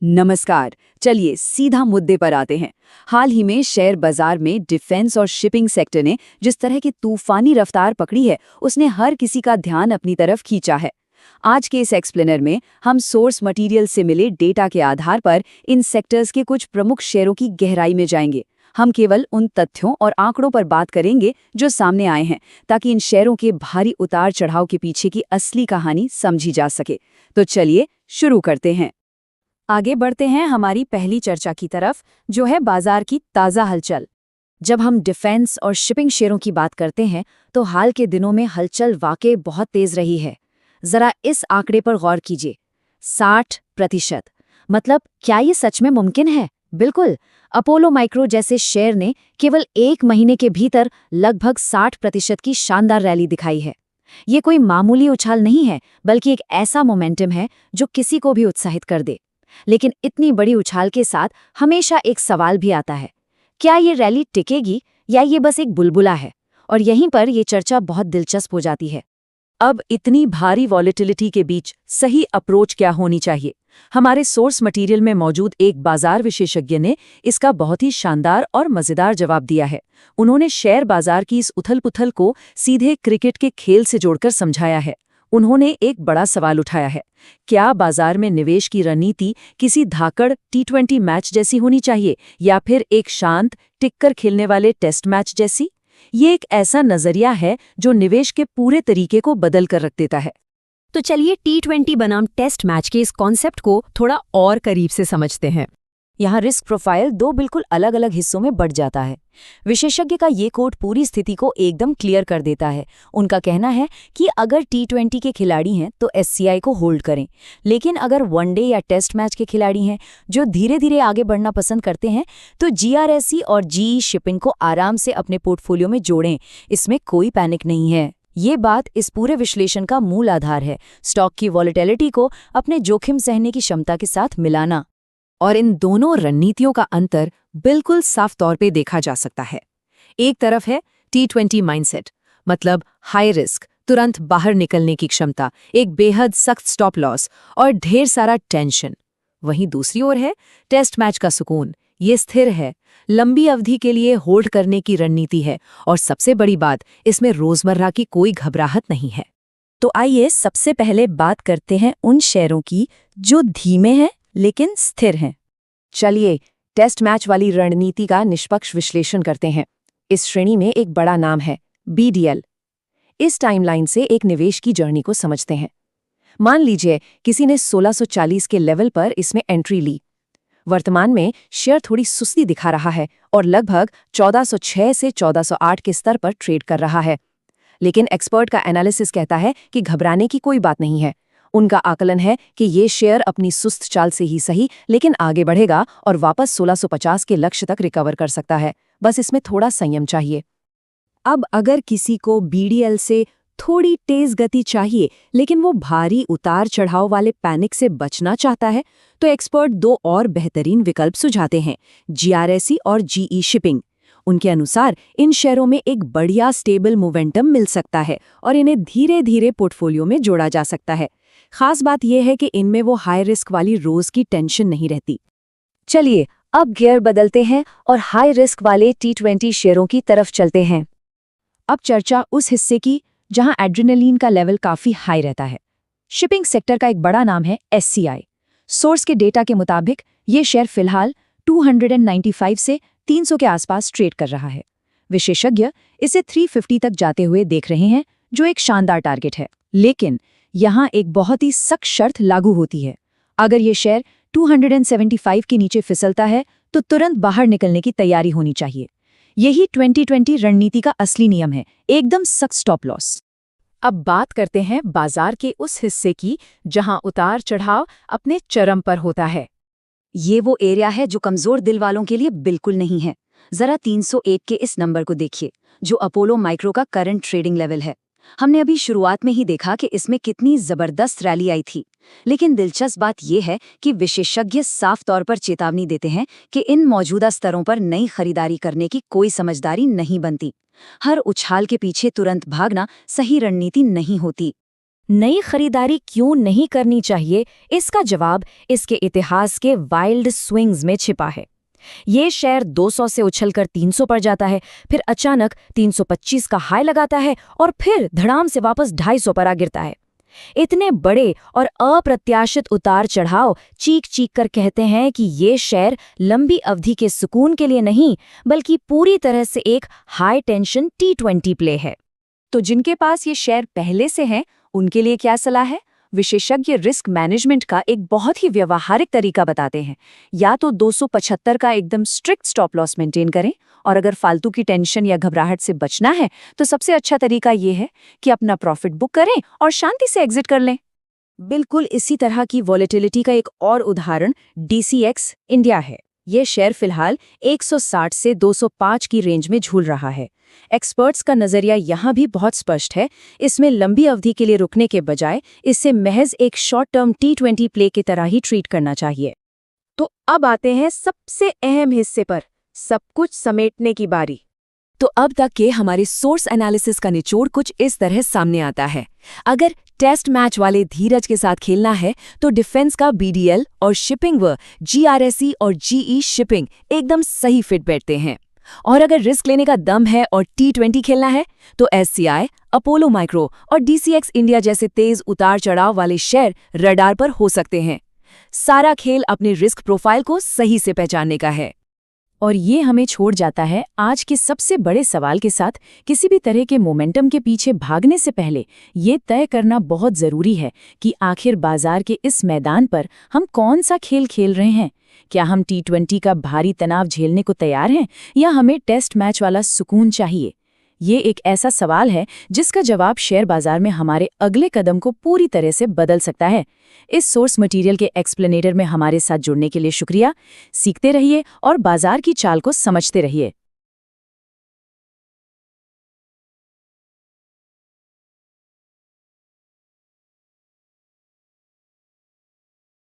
नमस्कार। चलिए सीधा मुद्दे पर आते हैं। हाल ही में शेयर बाजार में डिफेंस और शिपिंग सेक्टर ने जिस तरह की तूफानी रफ्तार पकड़ी है, उसने हर किसी का ध्यान अपनी तरफ खींचा है। आज के इस एक्सप्लेनर में हम सोर्स मटेरियल से मिले डेटा के आधार पर इन सेक्टर्स के कुछ प्रमुख शेयरों की गहराई में जाएंगे। हम केवल उन तथ्यों और आंकड़ों पर बात करेंगे जो सामने आए हैं, ताकि इन शेयरों के भारी उतार चढ़ाव के पीछे की असली कहानी समझी जा सके। तो चलिए शुरू करते हैं। आगे बढ़ते हैं हमारी पहली चर्चा की तरफ, जो है बाजार की ताज़ा हलचल। जब हम डिफेंस और शिपिंग शेयरों की बात करते हैं तो हाल के दिनों में हलचल वाकई बहुत तेज रही है। जरा इस आंकड़े पर गौर कीजिए, 60%। मतलब क्या ये सच में मुमकिन है? बिल्कुल। अपोलो माइक्रो जैसे शेयर ने केवल 1 महीने के भीतर लगभग 60% की शानदार रैली दिखाई है। ये कोई मामूली उछाल नहीं है, बल्कि एक ऐसा मोमेंटम है जो किसी को भी उत्साहित कर दे। लेकिन इतनी बड़ी उछाल के साथ हमेशा एक सवाल भी आता है, क्या ये रैली टिकेगी या ये बस एक बुलबुला है? और यहीं पर ये चर्चा बहुत दिलचस्प हो जाती है। अब इतनी भारी वॉलेटिलिटी के बीच सही अप्रोच क्या होनी चाहिए? हमारे सोर्स मटेरियल में मौजूद एक बाजार विशेषज्ञ ने इसका बहुत ही शानदार और मजेदार जवाब दिया है। उन्होंने शेयर बाजार की इस उथल-पुथल को सीधे क्रिकेट के खेल से जोड़कर समझाया है। उन्होंने एक बड़ा सवाल उठाया है, क्या बाजार में निवेश की रणनीति किसी धाकड़ T20 मैच जैसी होनी चाहिए या फिर एक शांत टिककर खेलने वाले टेस्ट मैच जैसी? ये एक ऐसा नजरिया है जो निवेश के पूरे तरीके को बदल कर रख देता है। तो चलिए T20 बनाम टेस्ट मैच के इस कॉन्सेप्ट को थोड़ा और करीब से समझते हैं। यहाँ रिस्क प्रोफाइल दो बिल्कुल अलग अलग हिस्सों में बढ़ जाता है। विशेषज्ञ का ये कोट पूरी स्थिति को एकदम क्लियर कर देता है। उनका कहना है कि अगर T20 के खिलाड़ी हैं तो SCI को होल्ड करें, लेकिन अगर वनडे या टेस्ट मैच के खिलाड़ी हैं जो धीरे धीरे आगे बढ़ना पसंद करते हैं तो GRSE और GE शिपिंग को आराम से अपने पोर्टफोलियो में जोड़ें। इसमें कोई पैनिक नहीं है। ये बात इस पूरे विश्लेषण का मूल आधार है, स्टॉक की वॉलेटिलिटी को अपने जोखिम सहने की क्षमता के साथ मिलाना। और इन दोनों रणनीतियों का अंतर बिल्कुल साफ तौर पे देखा जा सकता है। एक तरफ है T20 माइंडसेट, मतलब हाई रिस्क, तुरंत बाहर निकलने की क्षमता, एक बेहद सख्त स्टॉप लॉस और ढेर सारा टेंशन। वहीं दूसरी ओर है टेस्ट मैच का सुकून। ये स्थिर है, लंबी अवधि के लिए होल्ड करने की रणनीति है और सबसे बड़ी बात, इसमें रोजमर्रा की कोई घबराहट नहीं है। तो आइए सबसे पहले बात करते हैं उन शेयरों की जो धीमे हैं लेकिन स्थिर हैं। चलिए टेस्ट मैच वाली रणनीति का निष्पक्ष विश्लेषण करते हैं। इस श्रेणी में एक बड़ा नाम है BDL। इस टाइमलाइन से एक निवेश की जर्नी को समझते हैं। मान लीजिए किसी ने 1640 के लेवल पर इसमें एंट्री ली। वर्तमान में शेयर थोड़ी सुस्ती दिखा रहा है और लगभग 1406 से 1408 के स्तर पर ट्रेड कर रहा है। लेकिन एक्सपर्ट का एनालिसिस कहता है कि घबराने की कोई बात नहीं है। उनका आकलन है कि ये शेयर अपनी सुस्त चाल से ही सही लेकिन आगे बढ़ेगा और वापस 1650 के लक्ष्य तक रिकवर कर सकता है। बस इसमें थोड़ा संयम चाहिए। अब अगर किसी को BDL से थोड़ी तेज गति चाहिए लेकिन वो भारी उतार चढ़ाव वाले पैनिक से बचना चाहता है, तो एक्सपर्ट दो और बेहतरीन विकल्प सुझाते हैं, GRSE और GE शिपिंग। उनके अनुसार इन शेयरों में एक बढ़िया स्टेबल मोमेंटम मिल सकता है और इन्हें धीरे धीरे पोर्टफोलियो में जोड़ा जा सकता है। खास बात यह है कि इनमें वो हाई रिस्क वाली रोज की टेंशन नहीं रहती। चलिए अब गियर बदलते हैं और हाई रिस्क वाले T20 शेयरों की तरफ चलते हैं। अब चर्चा उस हिस्से की जहां एड्रेनलिन का लेवल काफी हाई रहता है। शिपिंग सेक्टर का एक बड़ा नाम है SCI। सोर्स के डेटा के मुताबिक ये शेयर फिलहाल 295 से 300 के आसपास ट्रेड कर रहा है। विशेषज्ञ इसे 350 तक जाते हुए देख रहे हैं, जो एक शानदार टारगेट है। लेकिन यहाँ एक बहुत ही सख्त शर्त लागू होती है। अगर ये शेयर 275 के नीचे फिसलता है तो तुरंत बाहर निकलने की तैयारी होनी चाहिए। यही 2020 रणनीति का असली नियम है, एकदम सख्त स्टॉप लॉस। अब बात करते हैं बाजार के उस हिस्से की जहां उतार चढ़ाव अपने चरम पर होता है। ये वो एरिया है जो कमजोर दिल वालों के लिए बिल्कुल नहीं है। जरा 301 के इस नंबर को देखिए, जो अपोलो माइक्रो का करंट ट्रेडिंग लेवल है। हमने अभी शुरुआत में ही देखा कि इसमें कितनी जबरदस्त रैली आई थी। लेकिन दिलचस्प बात यह है कि विशेषज्ञ साफ तौर पर चेतावनी देते हैं कि इन मौजूदा स्तरों पर नई खरीदारी करने की कोई समझदारी नहीं बनती। हर उछाल के पीछे तुरंत भागना सही रणनीति नहीं होती। नई खरीदारी क्यों नहीं करनी चाहिए, इसका जवाब इसके इतिहास के वाइल्ड स्विंग्स में छिपा है। ये शेयर 200 से उछलकर 300 पर जाता है, फिर अचानक 325 का हाई लगाता है और फिर धड़ाम से वापस 250 पर आ गिरता है। इतने बड़े और अप्रत्याशित उतार चढ़ाव चीख चीख कर कहते हैं कि ये शेयर लंबी अवधि के सुकून के लिए नहीं, बल्कि पूरी तरह से एक हाई टेंशन T20 प्ले है। तो जिनके पास ये शेयर पहले से हैं, उनके लिए क्या सलाह है? विशेषज्ञ रिस्क मैनेजमेंट का एक बहुत ही व्यवहारिक तरीका बताते हैं। या तो 275 का एकदम स्ट्रिक्ट स्टॉप लॉस मेंटेन करें, और अगर फालतू की टेंशन या घबराहट से बचना है तो सबसे अच्छा तरीका ये है कि अपना प्रॉफिट बुक करें और शांति से एग्जिट कर लें। बिल्कुल इसी तरह की वॉलेटिलिटी का एक और उदाहरण DCX इंडिया है। ये शेयर फिलहाल 160 से 205 की रेंज में झूल रहा है। एक्सपर्ट्स का नजरिया यहाँ भी बहुत स्पष्ट है। इसमें लंबी अवधि के लिए रुकने के बजाय इसे महज एक शॉर्ट टर्म T20 प्ले की तरह ही ट्रीट करना चाहिए। तो अब आते हैं सबसे अहम हिस्से पर, सब कुछ समेटने की बारी। तो अब तक के हमारे सोर्स एनालिसिस का निचोड़ कुछ इस तरह सामने आता है। अगर टेस्ट मैच वाले धीरज के साथ खेलना है तो डिफेंस का BDL और शिपिंग व GRSE और GE शिपिंग एकदम सही फिट बैठते हैं। और अगर रिस्क लेने का दम है और T20 खेलना है तो SCI, अपोलो माइक्रो और DCX इंडिया जैसे तेज उतार चढ़ाव वाले शेयर रडार पर हो सकते हैं। सारा खेल अपने रिस्क प्रोफाइल को सही से पहचानने का है। और ये हमें छोड़ जाता है आज के सबसे बड़े सवाल के साथ। किसी भी तरह के मोमेंटम के पीछे भागने से पहले ये तय करना बहुत ज़रूरी है कि आखिर बाजार के इस मैदान पर हम कौन सा खेल खेल रहे हैं। क्या हम T20 का भारी तनाव झेलने को तैयार हैं या हमें टेस्ट मैच वाला सुकून चाहिए? ये एक ऐसा सवाल है जिसका जवाब शेयर बाजार में हमारे अगले कदम को पूरी तरह से बदल सकता है। इस सोर्स मटेरियल के एक्सप्लेनेटर में हमारे साथ जुड़ने के लिए शुक्रिया। सीखते रहिए और बाजार की चाल को समझते रहिए।